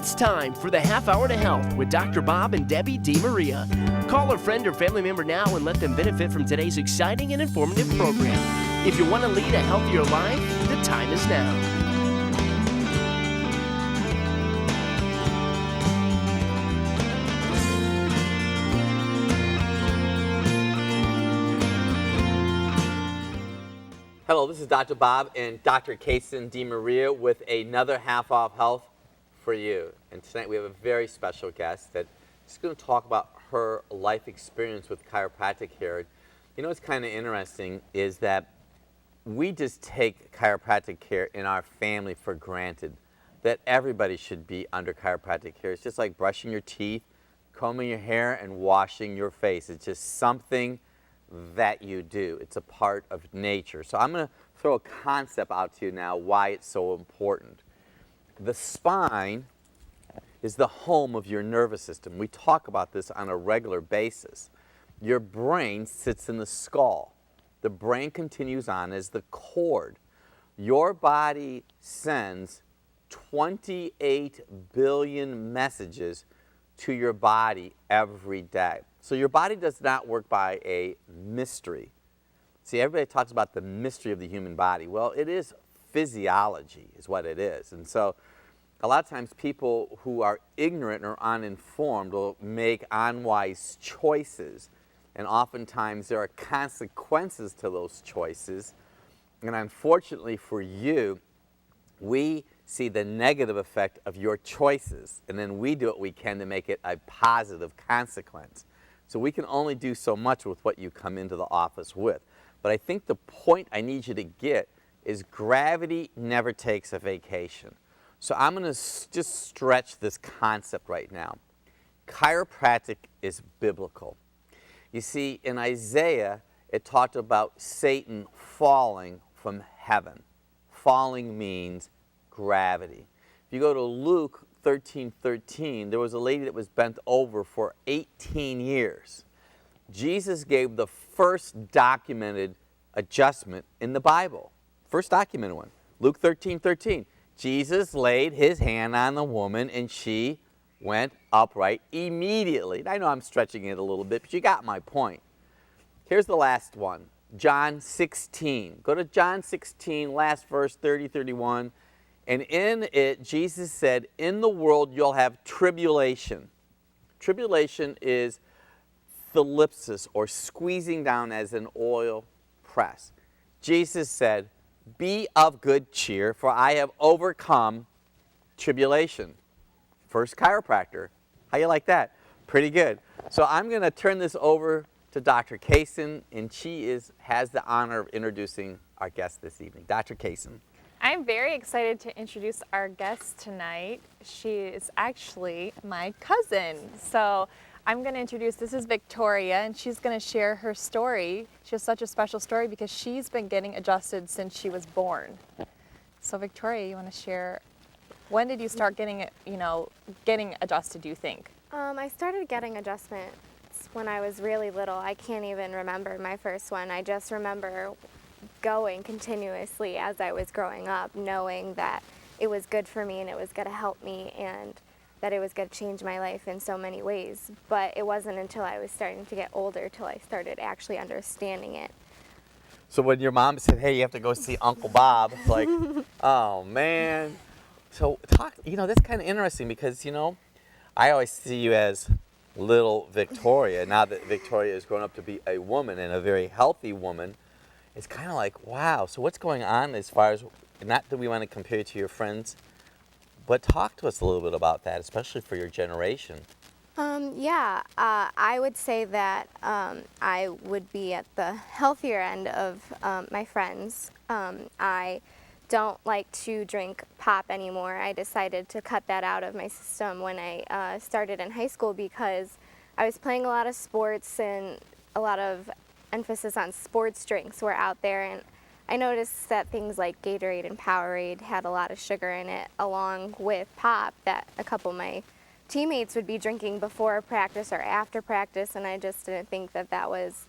It's time for the Half Hour to Health with Dr. Bob and Debbie DeMaria. Call a friend or family member now and let them benefit from today's exciting and informative program. If you want to lead a healthier life, the time is now. Hello, this is Dr. Bob and Dr. Kaysen DeMaria with another Half Off Health for you. And tonight we have a very special guest that is going to talk about her life experience with chiropractic here. You know what's kind of interesting is that we just take chiropractic care in our family for granted, that everybody should be under chiropractic care. It's just like brushing your teeth, combing your hair, and washing your face. It's just something that you do. It's a part of nature. So I'm going to throw a concept out to you now why it's so important. The spine is the home of your nervous system. We talk about this on a regular basis. Your brain sits in the skull. The brain continues on as the cord. Your body sends 28 billion messages to your body every day. So your body does not work by a mystery. See, everybody talks about the mystery of the human body. Well, it is physiology is what it is. And so a lot of times people who are ignorant or uninformed will make unwise choices. And oftentimes there are consequences to those choices. And unfortunately for you, we see the negative effect of your choices. And then we do what we can to make it a positive consequence. So we can only do so much with what you come into the office with. But I think the point I need you to get is gravity never takes a vacation. So I'm going to just stretch this concept right now. Chiropractic is biblical. You see, in Isaiah, it talked about Satan falling from heaven. Falling means gravity. If you go to Luke 13:13, there was a lady that was bent over for 18 years. Jesus gave the first documented adjustment in the Bible. First documented one. Luke 13:13. Jesus laid his hand on the woman and she went upright immediately. I know I'm stretching it a little bit, but you got my point. Here's the last one. John 16. Go to John 16, last verse, 30, 31. And in it, Jesus said, in the world you'll have tribulation. Tribulation is thlipsis, or squeezing down as an oil press. Jesus said, be of good cheer, for I have overcome tribulation. First chiropractor. How you like that? Pretty good. So I'm going to turn this over to Dr. Kaysen, and she has the honor of introducing our guest this evening. Dr. Kaysen. I'm very excited to introduce our guest tonight. She is actually my cousin. So I'm going to introduce, this is Victoria, and she's going to share her story. She has such a special story because she's been getting adjusted since she was born. So Victoria, you want to share, when did you start getting adjusted, do you think? I started getting adjustments when I was really little. I can't even remember my first one. I just remember going continuously as I was growing up, knowing that it was good for me and it was going to help me and that it was going to change my life in so many ways. But it wasn't until I was starting to get older till I started actually understanding it. So when your mom said, hey, you have to go see Uncle Bob, it's like, oh, man. So that's kind of interesting because, I always see you as little Victoria. Now that Victoria has grown up to be a woman and a very healthy woman, it's kind of like, wow, so what's going on as far as, not that we want to compare you to your friends, but talk to us a little bit about that, especially for your generation. I would say that I would be at the healthier end of my friends. I don't like to drink pop anymore. I decided to cut that out of my system when I started in high school because I was playing a lot of sports and a lot of emphasis on sports drinks were out there, and I noticed that things like Gatorade and Powerade had a lot of sugar in it, along with pop that a couple of my teammates would be drinking before practice or after practice, and I just didn't think that that was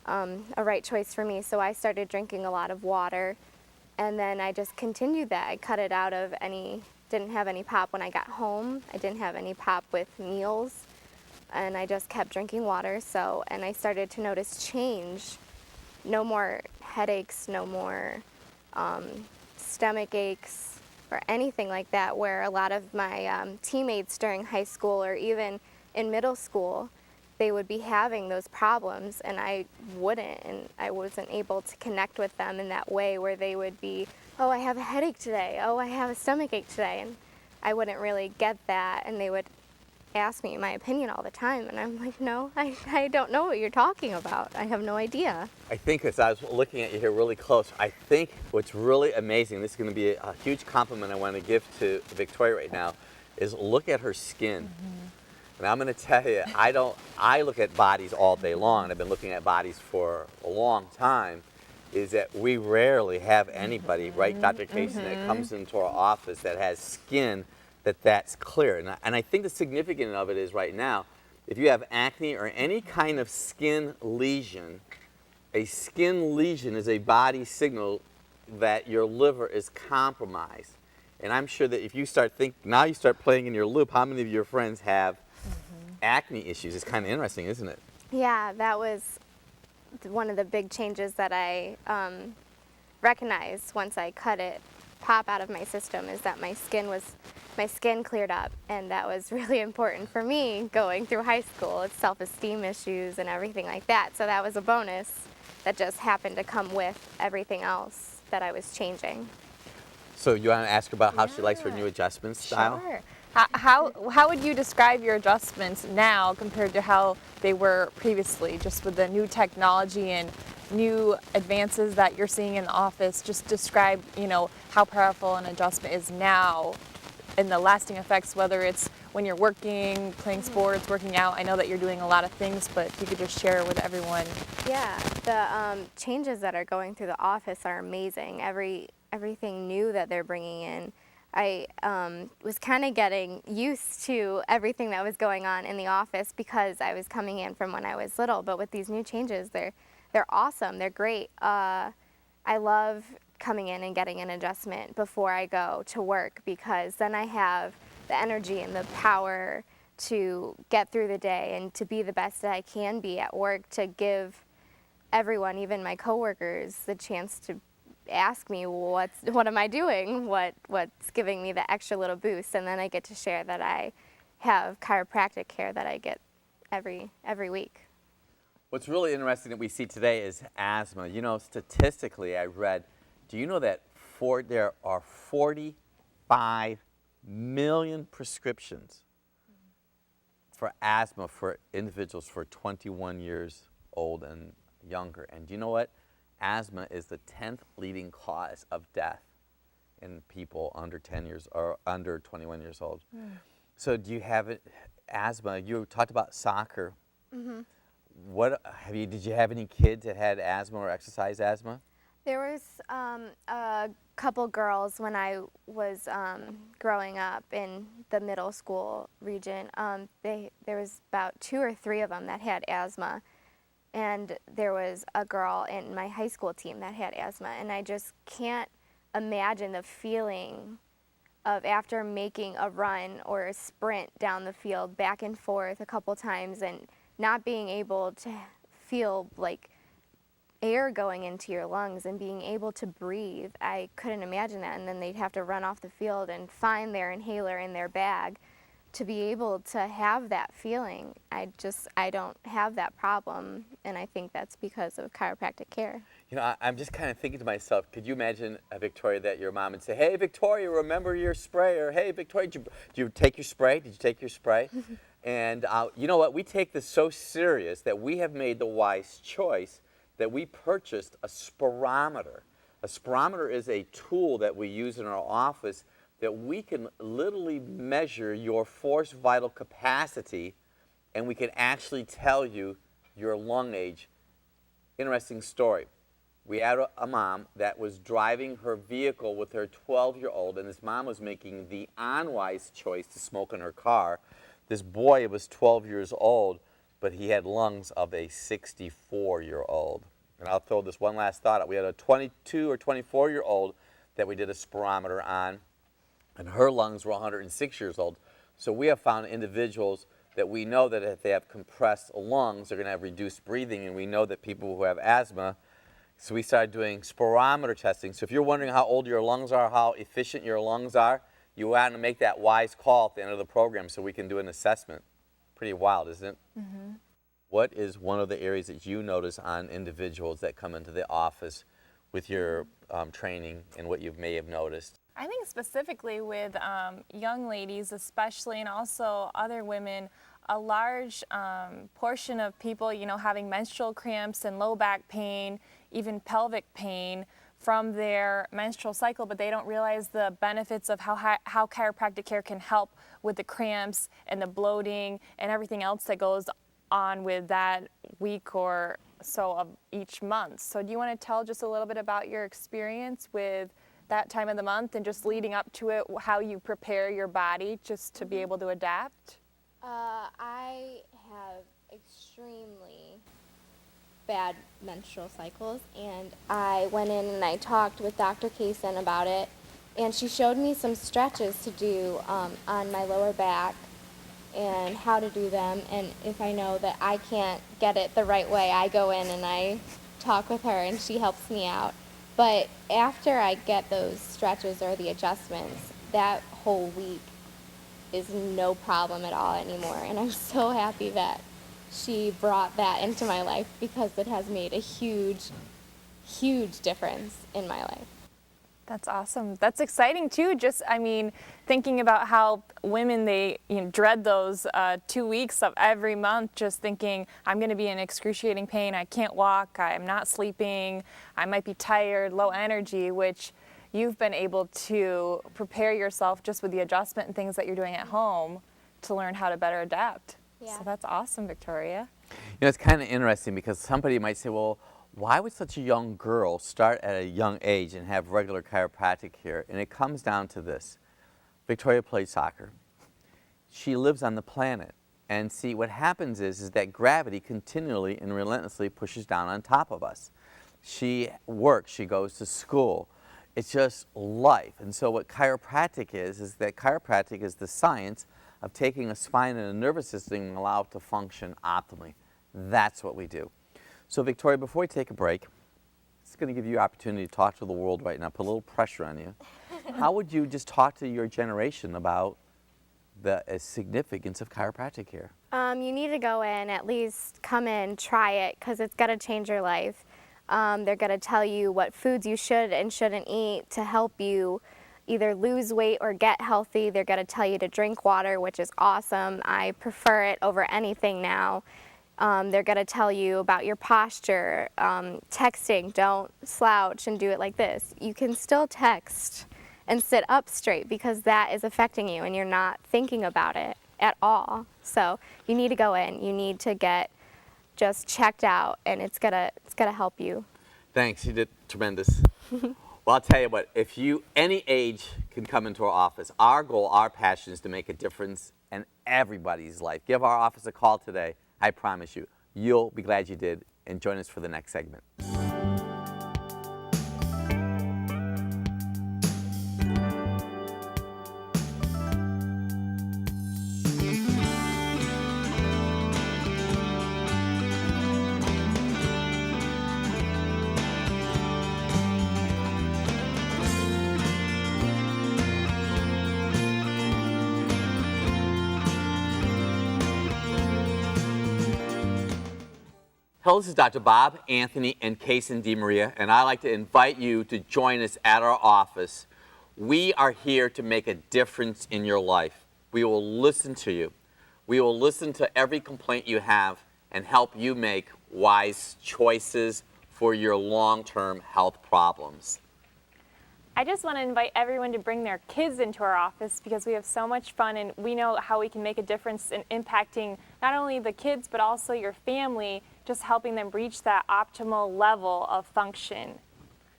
a right choice for me. So I started drinking a lot of water, and then I just continued that. I cut it out of any didn't have any pop when I got home. I didn't have any pop with meals, and I just kept drinking water. So, and I started to notice change. No more headaches, no more stomach aches or anything like that, where a lot of my teammates during high school or even in middle school, they would be having those problems, and I wouldn't, and I wasn't able to connect with them in that way where they would be, oh, I have a headache today, oh, I have a stomach ache today, and I wouldn't really get that, and they would ask me my opinion all the time, and I'm like, no, I don't know what you're talking about. I have no idea. I think as I was looking at you here really close, I think what's really amazing, this is going to be a huge compliment I want to give to Victoria right now, is look at her skin. And I'm going to tell you, I look at bodies all day long, and I've been looking at bodies for a long time, is that we rarely have anybody, right, Dr. Kaysen, that comes into our office that has skin that's clear. And I think the significance of it is right now, if you have acne or any kind of skin lesion, a skin lesion is a body signal that your liver is compromised. And I'm sure that if you start now you start playing in your loop, how many of your friends have acne issues? It's kind of interesting, isn't it? Yeah, that was one of the big changes that I recognized once I cut pop out of my system, is that my skin cleared up, and that was really important for me going through high school. It's self-esteem issues and everything like that, so that was a bonus that just happened to come with everything else that I was changing. So you want to ask her about how she likes her new adjustment style? Sure. How would you describe your adjustments now compared to how they were previously, just with the new technology and new advances that you're seeing in the office? Just describe, how powerful an adjustment is now and the lasting effects, whether it's when you're working, playing sports, working out. I know that you're doing a lot of things, but if you could just share with everyone. Yeah, the changes that are going through the office are amazing. Everything new that they're bringing in. I was kind of getting used to everything that was going on in the office because I was coming in from when I was little. But with these new changes, they're awesome. They're great. I love coming in and getting an adjustment before I go to work, because then I have the energy and the power to get through the day and to be the best that I can be at work, to give everyone, even my coworkers, the chance to ask me what am I doing, what's giving me the extra little boost, and then I get to share that I have chiropractic care that I get every week. What's really interesting that we see today is asthma. Statistically, I read, do you know that there are 45 million prescriptions for asthma for individuals for 21 years old and younger? And do you know what? Asthma is the 10th leading cause of death in people under 10 years or under 21 years old. So do you have asthma? You talked about soccer. Did you have any kids that had asthma or exercise asthma? There was a couple girls when I was growing up in the middle school region. There was about 2 or 3 of them that had asthma. And there was a girl in my high school team that had asthma, and I just can't imagine the feeling of, after making a run or a sprint down the field back and forth a couple times and not being able to feel like air going into your lungs and being able to breathe. I couldn't imagine that, and then they'd have to run off the field and find their inhaler in their bag to be able to have that feeling. I don't have that problem, and I think that's because of chiropractic care. I'm just kind of thinking to myself, could you imagine, Victoria, that your mom would say, hey, Victoria, remember your spray, or hey, Victoria, did you take your spray? Did you take your spray? And you know what? We take this so serious that we have made the wise choice that we purchased a spirometer. A spirometer is a tool that we use in our office that we can literally measure your forced vital capacity, and we can actually tell you your lung age. Interesting story. We had a mom that was driving her vehicle with her 12-year-old, and this mom was making the unwise choice to smoke in her car. This boy was 12 years old, but he had lungs of a 64-year-old. And I'll throw this one last thought out. We had a 22 or 24-year-old that we did a spirometer on. and her lungs were 106 years old. So we have found individuals that we know that if they have compressed lungs, they're going to have reduced breathing, and we know that people who have asthma, so we started doing spirometry testing. So if you're wondering how old your lungs are, how efficient your lungs are, you want to make that wise call at the end of the program so we can do an assessment. Pretty wild, isn't it? Mm-hmm. What is one of the areas that you notice on individuals that come into the office with your training and what you may have noticed? I think specifically with young ladies especially, and also other women, a large portion of people, you know, having menstrual cramps and low back pain, even pelvic pain from their menstrual cycle, but they don't realize the benefits of how chiropractic care can help with the cramps and the bloating and everything else that goes on with that week or so of each month. So do you want to tell just a little bit about your experience with that time of the month and just leading up to it, how you prepare your body just to be able to adapt? I have extremely bad menstrual cycles, and I went in and I talked with Dr. Kaysen about it, and she showed me some stretches to do on my lower back and how to do them. And if I know that I can't get it the right way, I go in and I talk with her and she helps me out. But after I get those stretches or the adjustments, that whole week is no problem at all anymore. And I'm so happy that she brought that into my life because it has made a huge, huge difference in my life. That's awesome. That's exciting too. Just, I mean, thinking about how women, they dread those 2 weeks of every month, just thinking, I'm going to be in excruciating pain, I can't walk, I'm not sleeping, I might be tired, low energy, which you've been able to prepare yourself just with the adjustment and things that you're doing at home to learn how to better adapt. Yeah. So that's awesome, Victoria. You know, it's kind of interesting because somebody might say, well, why would such a young girl start at a young age and have regular chiropractic care? And it comes down to this. Victoria plays soccer. She lives on the planet. And see, what happens is that gravity continually and relentlessly pushes down on top of us. She works, she goes to school. It's just life. And so what chiropractic is that chiropractic is the science of taking a spine and a nervous system and allow it to function optimally. That's what we do. So Victoria, before we take a break, it's going to give you an opportunity to talk to the world right now, put a little pressure on you. How would you just talk to your generation about the significance of chiropractic care? You need to go in, at least come in, try it, because it's going to change your life. They're going to tell you what foods you should and shouldn't eat to help you either lose weight or get healthy. They're going to tell you to drink water, which is awesome. I prefer it over anything now. They're going to tell you about your posture, texting, don't slouch and do it like this. You can still text and sit up straight because that is affecting you and you're not thinking about it at all. So you need to go in, you need to get just checked out, and it's gonna help you. Thanks, you did tremendous. Well, I'll tell you what, if you, any age can come into our office, our goal, our passion is to make a difference in everybody's life. Give our office a call today. I promise you, you'll be glad you did, and join us for the next segment. Hello, this is Dr. Bob, Anthony, and Kaysen DeMaria, and I'd like to invite you to join us at our office. We are here to make a difference in your life. We will listen to you. We will listen to every complaint you have and help you make wise choices for your long-term health problems. I just want to invite everyone to bring their kids into our office because we have so much fun and we know how we can make a difference in impacting not only the kids but also your family, just helping them reach that optimal level of function.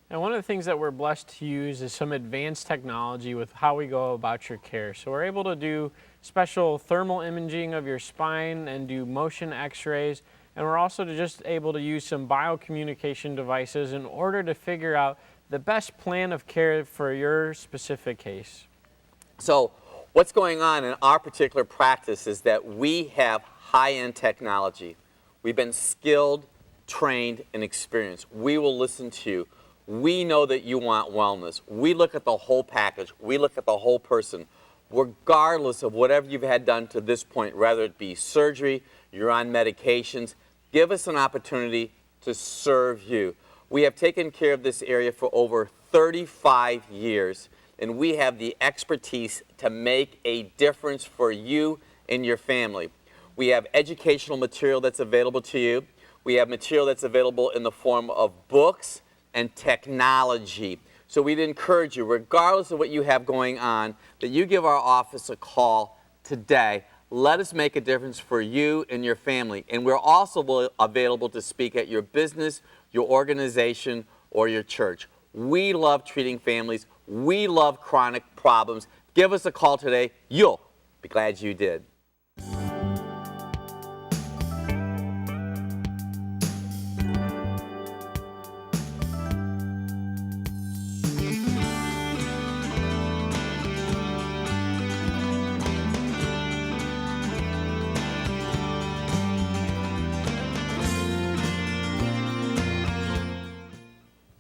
And one of the things that we're blessed to use is some advanced technology with how we go about your care. So we're able to do special thermal imaging of your spine and do motion x-rays. And we're also just able to use some biocommunication devices in order to figure out the best plan of care for your specific case. So what's going on in our particular practice is that we have high-end technology. We've been skilled, trained, and experienced. We will listen to you. We know that you want wellness. We look at the whole package. We look at the whole person, regardless of whatever you've had done to this point, whether it be surgery, you're on medications. Give us an opportunity to serve you. We have taken care of this area for over 35 years, and we have the expertise to make a difference for you and your family. We have educational material that's available to you. We have material that's available in the form of books and technology. So we'd encourage you, regardless of what you have going on, that you give our office a call today. Let us make a difference for you and your family. And we're also available to speak at your business, your organization, or your church. We love treating families. We love chronic problems. Give us a call today. You'll be glad you did.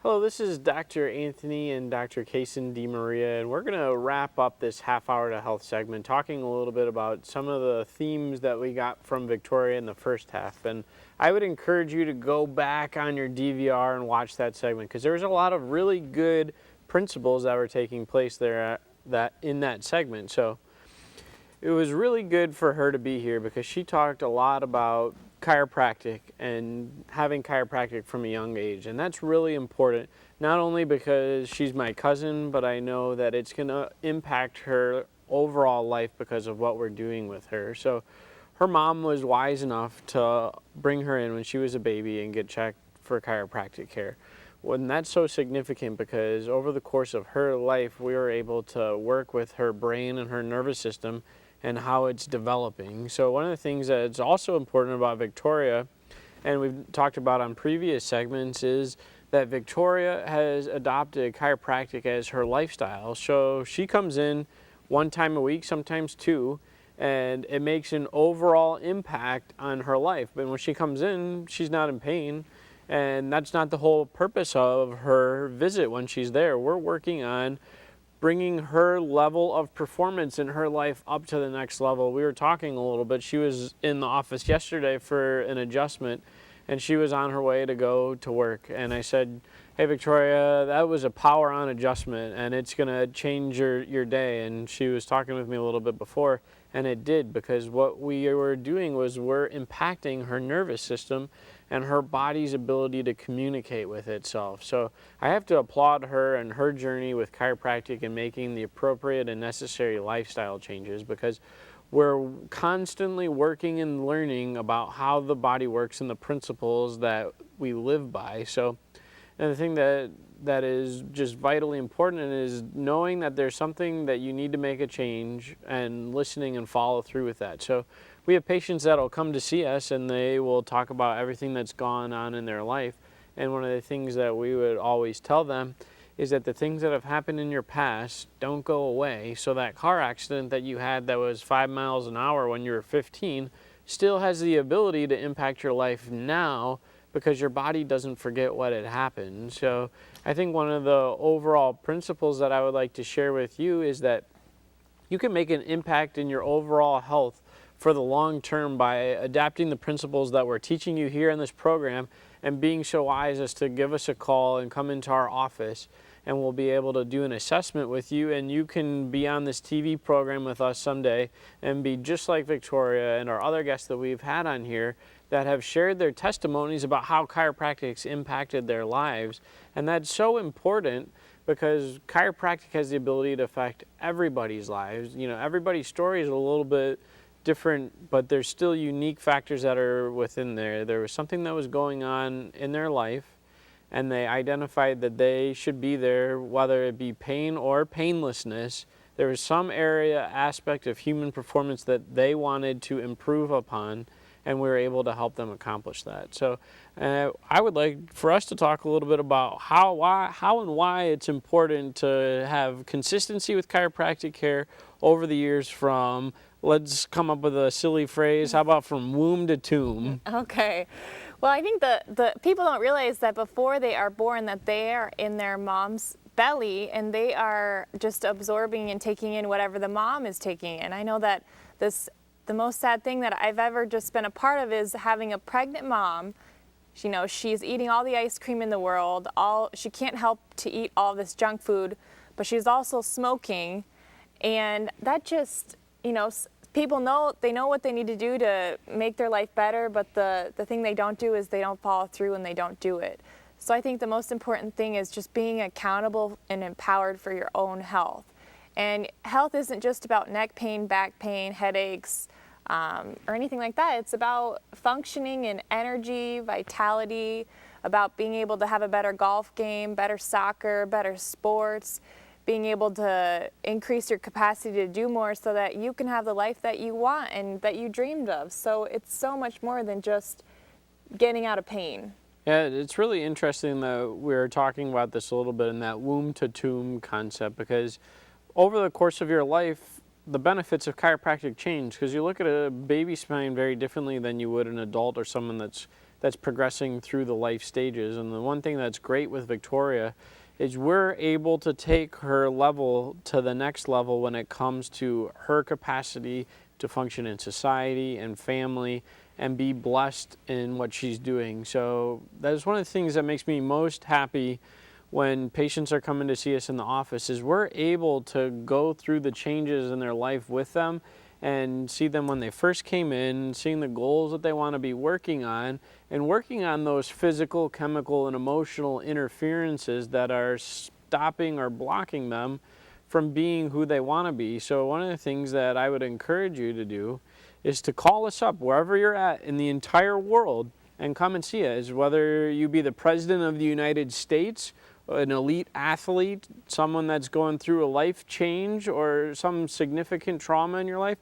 Hello, this is Dr. Anthony and Dr. Kaysen DeMaria, and we're going to wrap up this half hour to health segment talking a little bit about some of the themes that we got from Victoria in the first half. And I would encourage you to go back on your DVR and watch that segment, because there was a lot of really good principles that were taking place there in that segment. So it was really good for her to be here, because she talked a lot about chiropractic and having chiropractic from a young age, and that's really important, not only because she's my cousin, but I know that it's going to impact her overall life because of what we're doing with her. So her mom was wise enough to bring her in when she was a baby and get checked for chiropractic care. And that's so significant, because over the course of her life we were able to work with her brain and her nervous system and how it's developing. So one of the things that's also important about Victoria, and we've talked about on previous segments, is that Victoria has adopted chiropractic as her lifestyle. So she comes in one time a week, sometimes two, and it makes an overall impact on her life. But when she comes in, she's not in pain, and that's not the whole purpose of her visit when she's there. We're working on bringing her level of performance in her life up to the next level. We were talking a little bit. She was in the office yesterday for an adjustment, and she was on her way to go to work. And I said, hey, Victoria, that was a power-on adjustment, and it's going to change your day. And she was talking with me a little bit before, and it did, because what we were doing was we're impacting her nervous system and her body's ability to communicate with itself. So I have to applaud her and her journey with chiropractic and making the appropriate and necessary lifestyle changes, because we're constantly working and learning about how the body works and the principles that we live by. So, and the thing that is just vitally important is knowing that there's something that you need to make a change, and listening and follow through with that. So we have patients that'll come to see us, and they will talk about everything that's gone on in their life. And one of the things that we would always tell them is that the things that have happened in your past don't go away. So that car accident that you had that was 5 miles an hour when you were 15 still has the ability to impact your life now, because your body doesn't forget what had happened. So I think one of the overall principles that I would like to share with you is that you can make an impact in your overall health for the long term by adapting the principles that we're teaching you here in this program, and being so wise as to give us a call and come into our office, and we'll be able to do an assessment with you, and you can be on this TV program with us someday and be just like Victoria and our other guests that we've had on here that have shared their testimonies about how chiropractic's impacted their lives. And that's so important, because chiropractic has the ability to affect everybody's lives. You know, everybody's story is a little bit different, but there's still unique factors that are within there. There was something that was going on in their life, and they identified that they should be there, whether it be pain or painlessness. There was some area aspect of human performance that they wanted to improve upon, and we were able to help them accomplish that. So I would like for us to talk a little bit about how and why it's important to have consistency with chiropractic care over the years from, let's come up with a silly phrase, how about from womb to tomb? Okay. Well, I think the people don't realize that before they are born that they are in their mom's belly and they are just absorbing and taking in whatever the mom is taking in. I know that the most sad thing that I've ever just been a part of is having a pregnant mom. You know, she's eating all the ice cream in the world. She can't help to eat all this junk food, but she's also smoking. And that just, you know, people know what they need to do to make their life better, but the thing they don't do is they don't follow through and they don't do it. So I think the most important thing is just being accountable and empowered for your own health. And health isn't just about neck pain, back pain, headaches, or anything like that. It's about functioning and energy, vitality, about being able to have a better golf game, better soccer, better sports, being able to increase your capacity to do more so that you can have the life that you want and that you dreamed of. So it's so much more than just getting out of pain. Yeah, it's really interesting that we're talking about this a little bit in that womb to tomb concept, because over the course of your life, the benefits of chiropractic change, because you look at a baby spine very differently than you would an adult or someone that's progressing through the life stages. And the one thing that's great with Victoria is we're able to take her level to the next level when it comes to her capacity to function in society and family and be blessed in what she's doing. So that is one of the things that makes me most happy when patients are coming to see us in the office, is we're able to go through the changes in their life with them and see them when they first came in, seeing the goals that they want to be working on, and working on those physical, chemical, and emotional interferences that are stopping or blocking them from being who they want to be. So one of the things that I would encourage you to do is to call us up wherever you're at in the entire world and come and see us, whether you be the President of the United States, an elite athlete, someone that's going through a life change or some significant trauma in your life.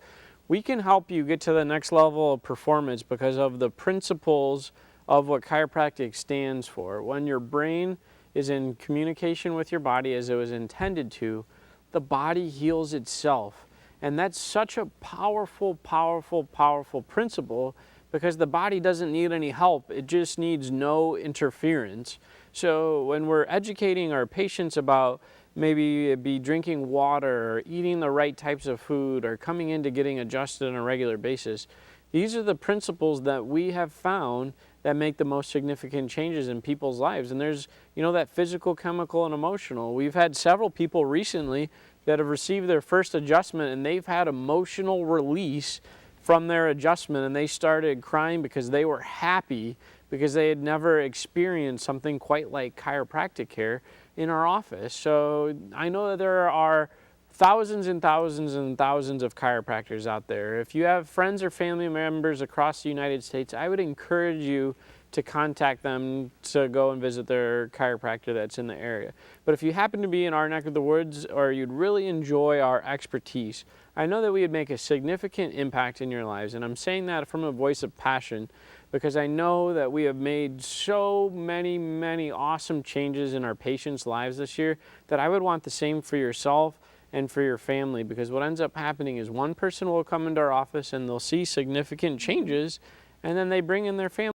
We can help you get to the next level of performance because of the principles of what chiropractic stands for. When your brain is in communication with your body as it was intended to, the body heals itself. And that's such a powerful, powerful, powerful principle, because the body doesn't need any help. It just needs no interference. So when we're educating our patients about maybe be drinking water or eating the right types of food or coming into getting adjusted on a regular basis, these are the principles that we have found that make the most significant changes in people's lives. And there's, you know, that physical, chemical, and emotional. We've had several people recently that have received their first adjustment and they've had emotional release from their adjustment, and they started crying because they were happy because they had never experienced something quite like chiropractic care in our office. So I know that there are thousands and thousands and thousands of chiropractors out there. If you have friends or family members across the United States, I would encourage you to contact them to go and visit their chiropractor that's in the area. But if you happen to be in our neck of the woods, or you'd really enjoy our expertise, I know that we would make a significant impact in your lives. And I'm saying that from a voice of passion, because I know that we have made so many, many awesome changes in our patients' lives this year that I would want the same for yourself and for your family. Because what ends up happening is one person will come into our office and they'll see significant changes, and then they bring in their family.